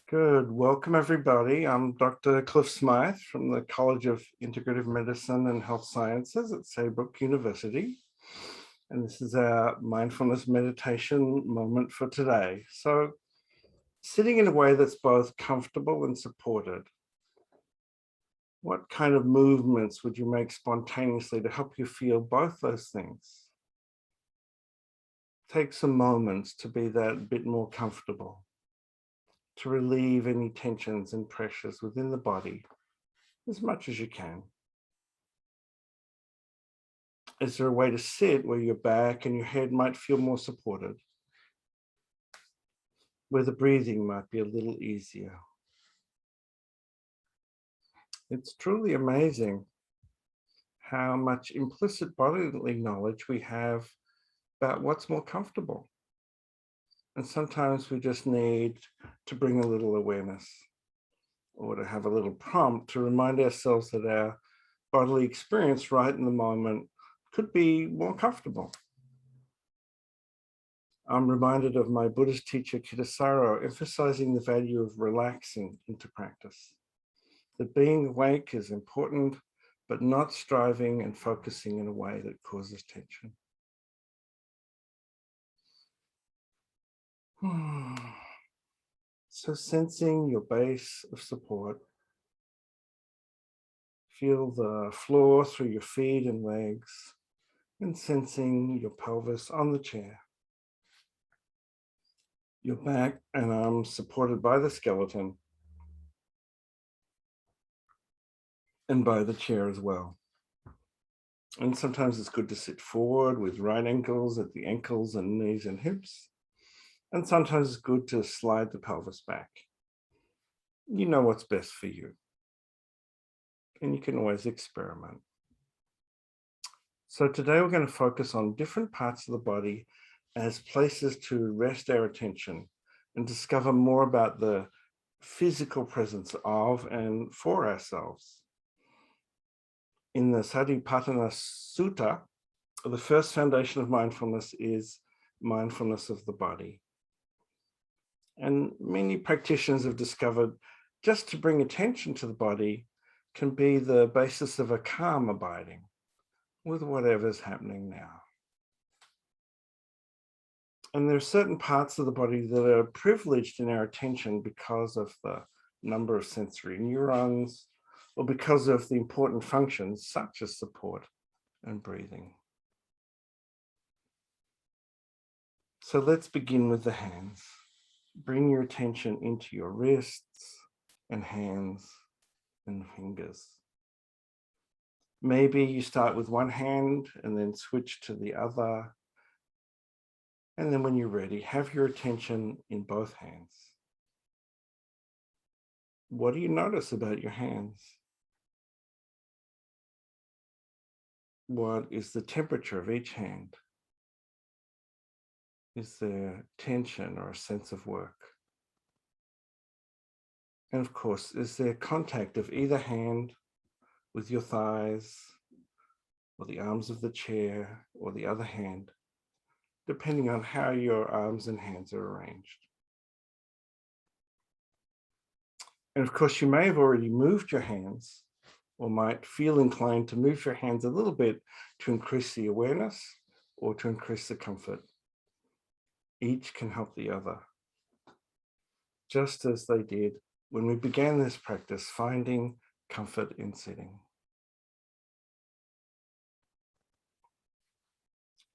Good. Welcome, everybody. I'm Dr. Cliff Smyth from the College of Integrative Medicine and Health Sciences at Saybrook University. And this is our mindfulness meditation moment for today. So, sitting in a way that's both comfortable and supported. What kind of movements would you make spontaneously to help you feel both those things? Take some moments to be that bit more comfortable, to relieve any tensions and pressures within the body as much as you can. Is there a way to sit where your back and your head might feel more supported, where the breathing might be a little easier? It's truly amazing how much implicit bodily knowledge we have about what's more comfortable. And sometimes we just need to bring a little awareness or to have a little prompt to remind ourselves that our bodily experience right in the moment could be more comfortable. I'm reminded of my Buddhist teacher, Kittasaro, emphasizing the value of relaxing into practice. That being awake is important, but not striving and focusing in a way that causes tension. So sensing your base of support, feel the floor through your feet and legs, and sensing your pelvis on the chair. Your back and arms supported by the skeleton and by the chair as well. And sometimes it's good to sit forward with right ankles at the ankles and knees and hips. And sometimes it's good to slide the pelvis back. You know what's best for you. And you can always experiment. So today we're going to focus on different parts of the body as places to rest our attention and discover more about the physical presence of and for ourselves. In the Satipatthana Sutta, the first foundation of mindfulness is mindfulness of the body. And many practitioners have discovered just to bring attention to the body can be the basis of a calm abiding with whatever's happening now. And there are certain parts of the body that are privileged in our attention because of the number of sensory neurons or because of the important functions such as support and breathing. So let's begin with the hands. Bring your attention into your wrists and hands and fingers. Maybe you start with one hand and then switch to the other. And then when you're ready, have your attention in both hands. What do you notice about your hands? What is the temperature of each hand? Is there tension or a sense of work? And of course, is there contact of either hand with your thighs or the arms of the chair or the other hand, depending on how your arms and hands are arranged? And of course, you may have already moved your hands or might feel inclined to move your hands a little bit to increase the awareness or to increase the comfort. Each can help the other, just as they did when we began this practice, finding comfort in sitting.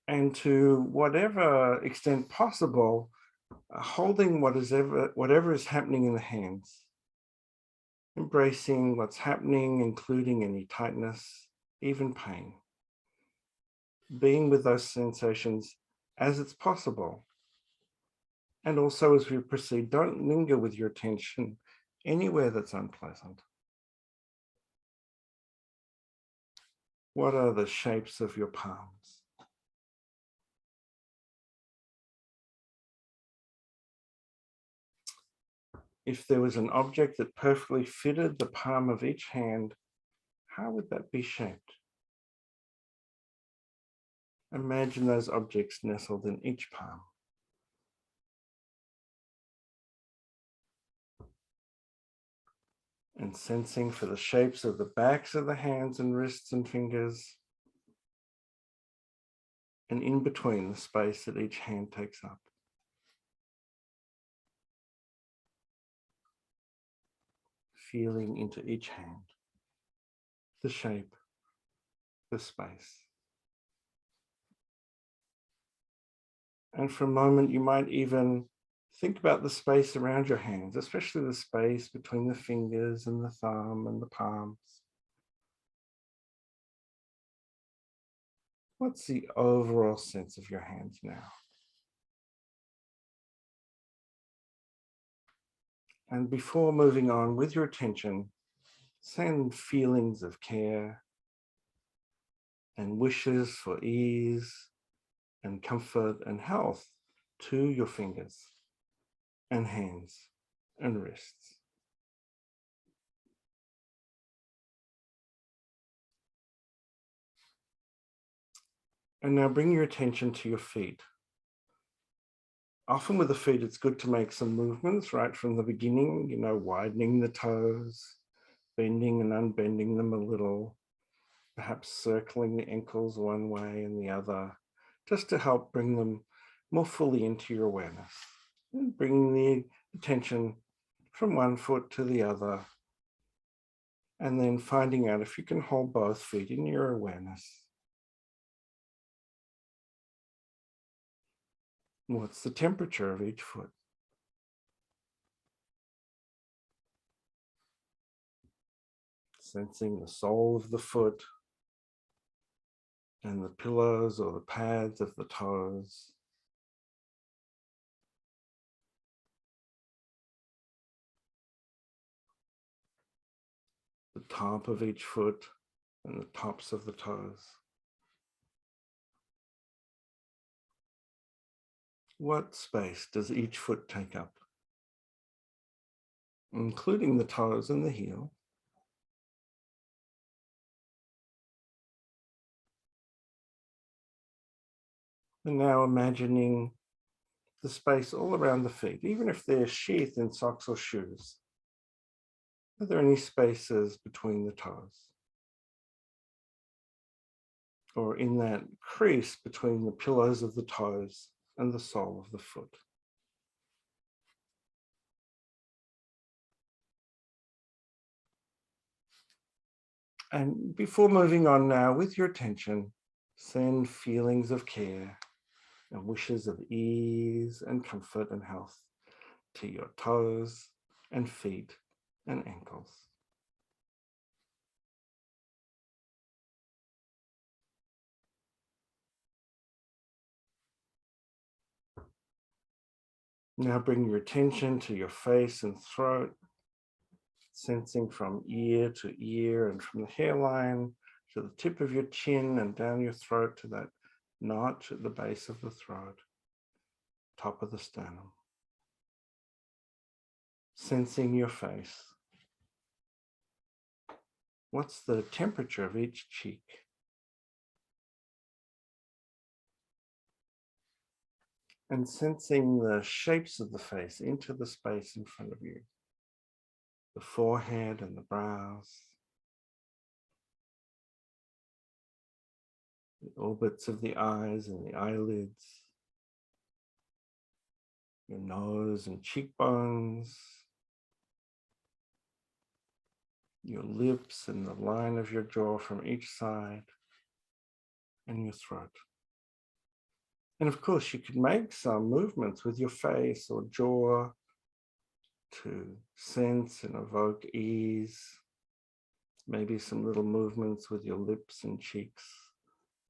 And to whatever extent possible, holding whatever is happening in the hands, embracing what's happening, including any tightness, even pain. Being with those sensations as it's possible. And also as we proceed, don't linger with your attention anywhere that's unpleasant. What are the shapes of your palms? If there was an object that perfectly fitted the palm of each hand, how would that be shaped? Imagine those objects nestled in each palm. and sensing for the shapes of the backs of the hands and wrists and fingers, and in between the space that each hand takes up. Feeling into each hand, the shape, the space. And for a moment, you might even think about the space around your hands, especially the space between the fingers and the thumb and the palms. What's the overall sense of your hands now? And before moving on with your attention, send feelings of care and wishes for ease and comfort and health to your fingers and hands and wrists. And now bring your attention to your feet. Often with the feet, it's good to make some movements right from the beginning, widening the toes, bending and unbending them a little, perhaps circling the ankles one way and the other, just to help bring them more fully into your awareness. And bringing the attention from one foot to the other, and then finding out if you can hold both feet in your awareness. What's the temperature of each foot? Sensing the sole of the foot and the pillows or the pads of the toes. The top of each foot and the tops of the toes. What space does each foot take up? Including the toes and the heel. And now imagining the space all around the feet, even if they're sheathed in socks or shoes. Are there any spaces between the toes? Or in that crease between the pillows of the toes and the sole of the foot? And before moving on now, with your attention, send feelings of care and wishes of ease and comfort and health to your toes and feet and ankles. Now bring your attention to your face and throat, sensing from ear to ear and from the hairline to the tip of your chin and down your throat to that notch at the base of the throat, top of the sternum. Sensing your face. What's the temperature of each cheek? And sensing the shapes of the face into the space in front of you. The forehead and the brows. The orbits of the eyes and the eyelids. Your nose and cheekbones. Your lips and the line of your jaw from each side. And your throat. And of course, you could make some movements with your face or jaw to sense and evoke ease. Maybe some little movements with your lips and cheeks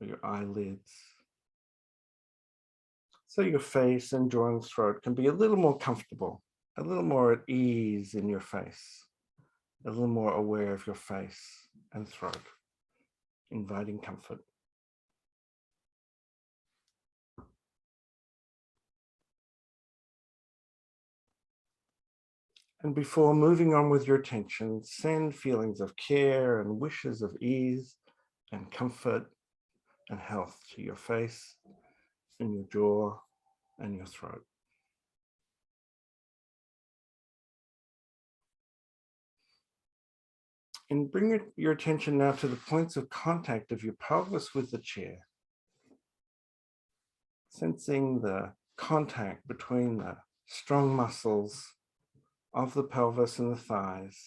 or your eyelids. So your face and jaw and throat can be a little more comfortable, a little more at ease in your face, a little more aware of your face and throat, inviting comfort. And before moving on with your attention, send feelings of care and wishes of ease and comfort and health to your face and your jaw and your throat. And bring your attention now to the points of contact of your pelvis with the chair. Sensing the contact between the strong muscles of the pelvis and the thighs,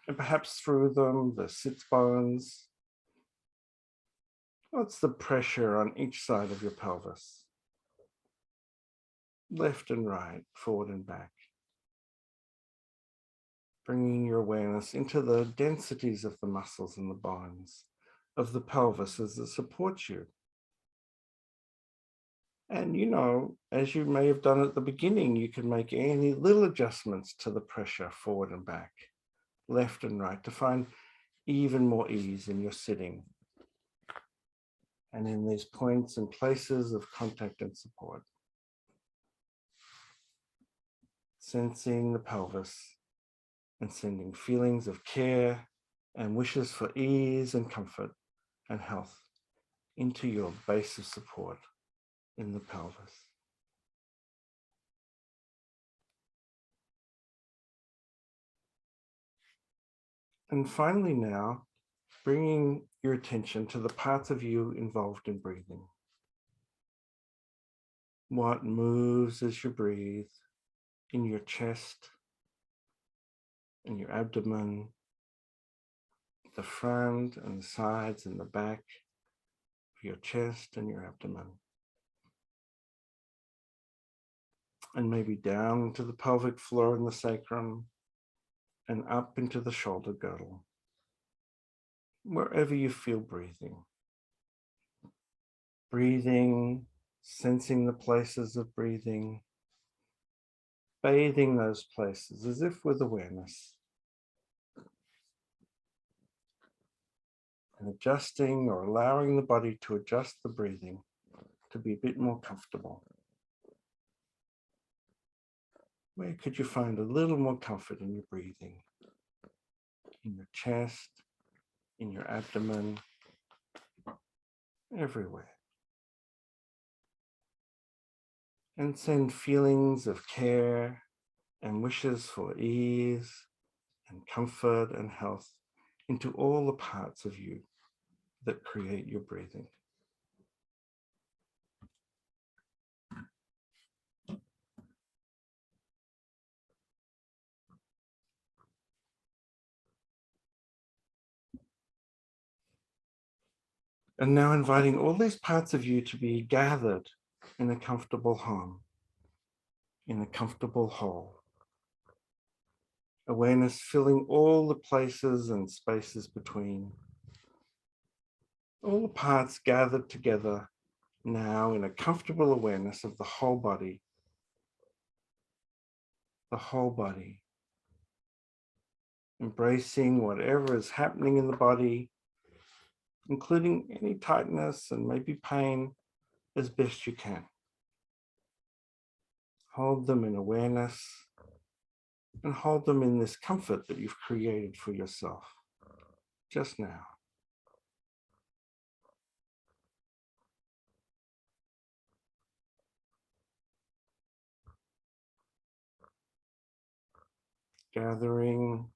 and perhaps through them, the sits bones. What's the pressure on each side of your pelvis? Left and right, forward and back. Bringing your awareness into the densities of the muscles and the bones of the pelvis as it supports you. And as you may have done at the beginning, you can make any little adjustments to the pressure forward and back, left and right, to find even more ease in your sitting and in these points and places of contact and support. Sensing the pelvis and sending feelings of care and wishes for ease and comfort and health into your base of support in the pelvis. And finally now, bringing your attention to the parts of you involved in breathing. What moves as you breathe in your chest, in your abdomen, the front and the sides and the back of your chest and your abdomen. And maybe down to the pelvic floor and the sacrum and up into the shoulder girdle, wherever you feel breathing. Breathing, sensing the places of breathing, bathing those places as if with awareness. And adjusting or allowing the body to adjust the breathing to be a bit more comfortable. Where could you find a little more comfort in your breathing? In your chest, in your abdomen, everywhere. And send feelings of care and wishes for ease and comfort and health into all the parts of you that create your breathing. And now inviting all these parts of you to be gathered in a comfortable home, in a comfortable whole. Awareness filling all the places and spaces between. All the parts gathered together now in a comfortable awareness of the whole body. The whole body. Embracing whatever is happening in the body, including any tightness and maybe pain, as best you can. Hold them in awareness and hold them in this comfort that you've created for yourself just now. Gathering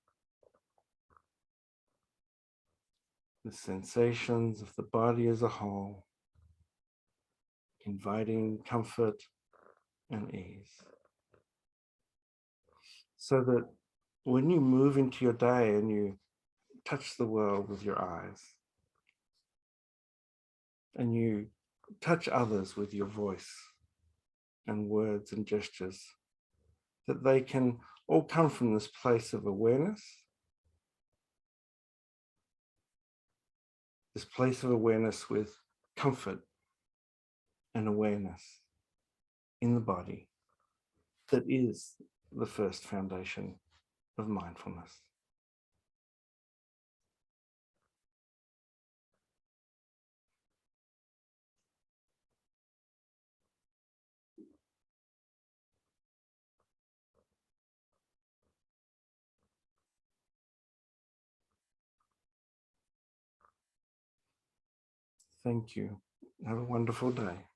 the sensations of the body as a whole, inviting comfort and ease. So that when you move into your day and you touch the world with your eyes, and you touch others with your voice and words and gestures, that they can all come from this place of awareness, this place of awareness with comfort and awareness in the body that is the first foundation of mindfulness. Thank you. Have a wonderful day.